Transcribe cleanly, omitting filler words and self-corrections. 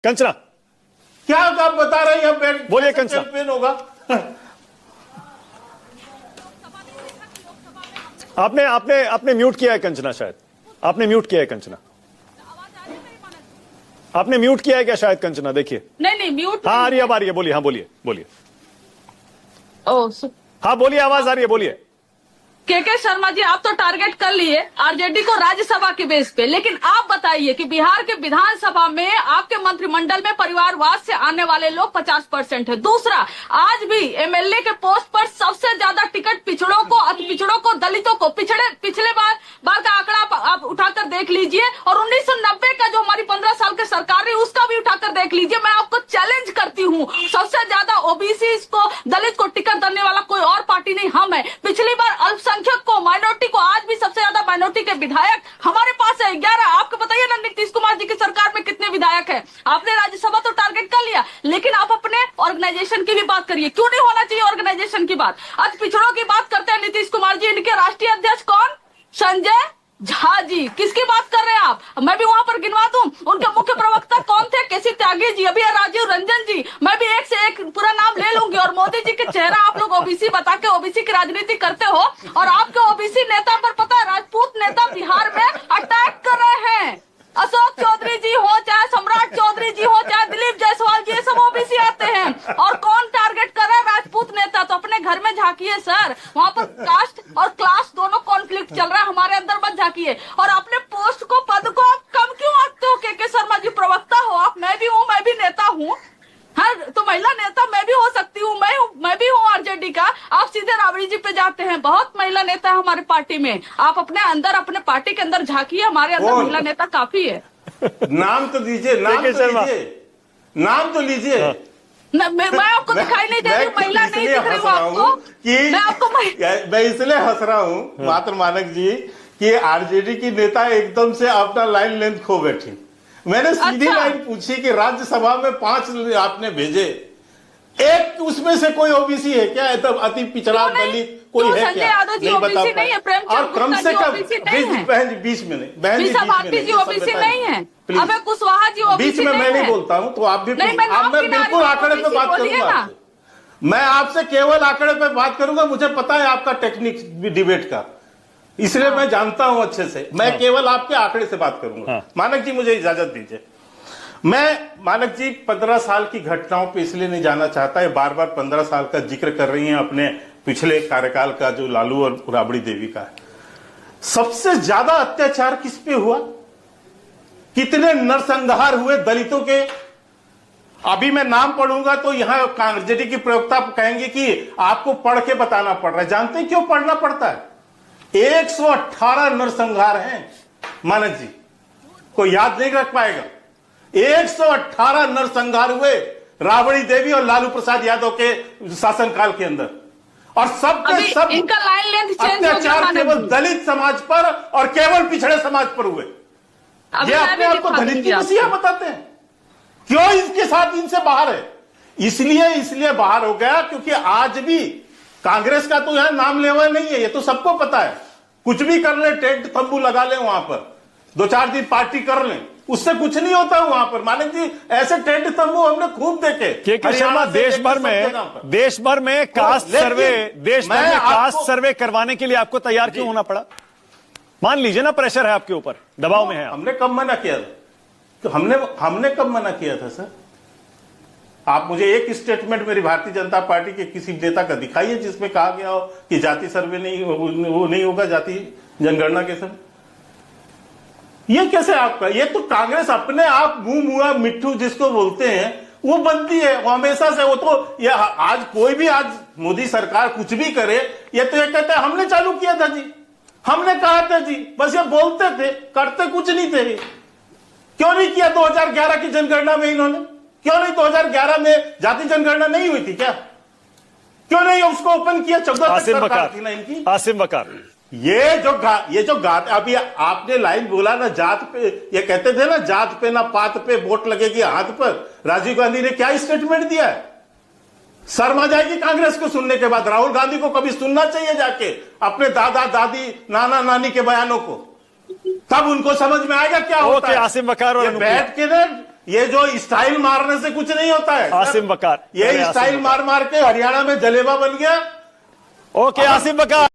कंचना क्या आप बता रहे हैं? बोलिए कंचना। कैंपेन होगा। आपने आपने आपने म्यूट किया है कंचना, शायद आपने म्यूट किया है कंचना। आपने म्यूट किया है क्या शायद कंचना? देखिए। नहीं म्यूट। हाँ आ रही है, अब आ रही है, बोलिए। हाँ बोलिए बोलिए। ओह हाँ बोलिए, आवाज आ रही है, बोलिए। के शर्मा जी, आप तो टारगेट कर लिए आरजेडी को राज्यसभा के बेस पे, लेकिन आप बताइए कि बिहार के विधानसभा में आपके मंत्रिमंडल में परिवारवाद से आने वाले लोग 50% है। दूसरा, आज भी एमएलए के पोस्ट पर सबसे ज्यादा टिकट पिछड़ों को, अति पिछड़ों को, दलितों को, पिछले बार का आंकड़ा आप उठाकर देख लीजिए, और 1990 का जो हमारी 15 साल की सरकार रही उसका भी उठाकर देख लीजिए। मैं आपको चैलेंज करती हूँ, सबसे ज्यादा ओबीसी को, दलित को टिकट देने वाला कोई और पार्टी नहीं, हम है। पिछली बार अल्पसंख्यक को, माइनॉरिटी को, आज भी सबसे ज्यादा माइनॉरिटी के विधायक हमारे पास है 11। आपको बताइए ना, नीतीश कुमार जी की सरकार में कितने विधायक है? आपने राज्यसभा तो टारगेट कर लिया, लेकिन आप अपने ऑर्गेनाइजेशन की भी बात करिए। क्यों नहीं होना चाहिए ऑर्गेनाइजेशन की बात? आज पिछड़ों की बात करते हैं नीतीश कुमार जी, इनके राष्ट्रीय अध्यक्ष कौन? संजय झा जी। किसकी बात कर रहे हैं आप? मैं भी वहां पर गिनवा दूं। उनके मुख्य प्रवक्ता कौन थे? केसी त्यागी जी, अभी राजीव रंजन जी। मैं भी एक से एक पूरा नाम ले लूंगी। और मोदी जी के चेहरा आप लोग ओबीसी बता के ओबीसी की राजनीति करते हो, और आपके ओबीसी नेता पर पता है राजपूत नेता बिहार में अटैक कर रहे हैं। अशोक चौधरी जी हो, चाहे सम्राट चौधरी जी हो, चाहे दिलीप जायसवाल जी, ये सब ओबीसी आते हैं। और कौन टारगेट कर रहा है? राजपूत नेता। तो अपने घर में झांकिए सर, वहां पर कास्ट और क्लास दोनों कॉन्फ्लिक्ट चल रहा है, हमारे अंदर मत झांकिए। और अपने पोस्ट को, पद को आप कम क्यों आंकते हो? के शर्मा जी प्रवक्ता हो आप, मैं भी हूँ, मैं भी नेता हूँ। हाँ, तो महिला नेता मैं भी हो सकती हूँ, मैं भी हूँ आरजेडी का। आप सीधे राबड़ी जी पे जाते हैं। बहुत महिला नेता है हमारे पार्टी में। आप अपने अंदर, अपने पार्टी के अंदर झांकिए, हमारे अंदर महिला नेता काफी है। नाम तो दीजिए, नाम तो लीजिए, नाम तो लीजिए। मैं आपको दिखाई नहीं दे रही, महिला नहीं दिख रही हूँ आपको कि मैं इसलिए हंस रहा हूँ मात्र मानक जी कि आरजेडी की नेता एकदम से अपना लाइन लेंथ खो बैठी। मैंने सीधी लाइन पूछी कि राज्यसभा में 5 आपने भेजे, एक उसमें से कोई ओबीसी है क्या? तो अति पिछड़ा दलित कोई है क्या? नहीं बता पाए। और कम से कम बीच में नहीं, बहन जी ओबीसी नहीं है, अबे कुशवाहा जी बीच में मैं नहीं बोलता हूँ, तो आप भी मैं बिल्कुल आंकड़े पे बात करूंगा। मैं आपसे केवल आंकड़े पे बात करूंगा। मुझे पता है आपका टेक्निक डिबेट का, इसलिए मैं जानता हूं अच्छे से। मैं केवल आपके आंकड़े से बात करूंगा। मानक जी मुझे इजाजत दीजिए। मैं मानक जी 15 साल की घटनाओं पे इसलिए नहीं जाना चाहता है, बार बार 15 साल का जिक्र कर रही हैं अपने पिछले कार्यकाल का, जो लालू और राबड़ी देवी का है। सबसे ज्यादा अत्याचार किस पे हुआ? कितने नरसंहार हुए दलितों के? अभी मैं नाम पढ़ूंगा तो यहां आरजेडी की प्रवक्ता कहेंगे कि आपको पढ़ के बताना पड़ रहा है। जानते हैं क्यों पढ़ना पड़ता है? 118 नरसंहार हैं मानक जी, कोई याद नहीं रख पाएगा। 118 नरसंहार हुए राबड़ी देवी और लालू प्रसाद यादव के शासनकाल के अंदर, और सब के सब इनका लाइन लेंथ चेंज अत्याचार केवल दलित समाज पर और केवल पिछड़े समाज पर हुए। ये अपने आप को दलित की मसीहा बताते हैं। क्यों इसके साथ इनसे बाहर है? इसलिए बाहर हो गया क्योंकि आज भी कांग्रेस का तो यहां नाम लेवा नहीं है, ये तो सबको पता है। कुछ भी कर ले, टेंट तंबू लगा ले वहां पर, 2-4 दिन पार्टी कर ले, उससे कुछ नहीं होता वहां पर। मानक जी ऐसे टेंट तंबू हमने खूब देखे। के शर्मा, देश भर में कास्ट सर्वे करवाने के लिए आपको तैयार क्यों होना पड़ा? मान लीजिए ना प्रेशर है आपके ऊपर, दबाव में है। हमने कब मना किया था? तो हमने कब मना किया था सर? आप मुझे एक स्टेटमेंट मेरी भारतीय जनता पार्टी के किसी नेता का दिखाइए जिसमें कहा गया हो कि जाति सर्वे वो नहीं होगा, जाति जनगणना के समय। ये कैसे आपका? ये तो कांग्रेस अपने आप मुंह मुआ मिट्ठू जिसको बोलते हैं वो बनती है, वो हमेशा से। वो तो ये आज कोई भी, आज मोदी सरकार कुछ भी करे, ये तो ये कहते हैं हमने चालू किया था जी, हमने कहा था जी, बस ये बोलते थे, करते कुछ नहीं थे। क्यों नहीं किया 2011 की जनगणना में इन्होंने? क्यों नहीं 2011 में जाति जनगणना नहीं हुई थी क्या? क्यों नहीं उसको ओपन किया? 14 सरकार थी ना इनकी। आसिम वकार, ये जो गात अभी आपने लाइन बोला ना, जात पे, ये कहते थे ना जात पे ना पात पे वोट लगेगी हाथ पर। राजीव गांधी ने क्या स्टेटमेंट दिया है? शर्म आ जाएगी कांग्रेस को सुनने के बाद। राहुल गांधी को कभी सुनना चाहिए जाके अपने दादा दादी नाना नानी के बयानों को, तब उनको समझ में आएगा क्या होता है। आसिम वकार और बैठ के ना ये जो स्टाइल मारने से कुछ नहीं होता है आसिम वकार, ये अरे आसिम स्टाइल वकार। मार मार के हरियाणा में जलेबा बन गया। ओके आसिम वकार।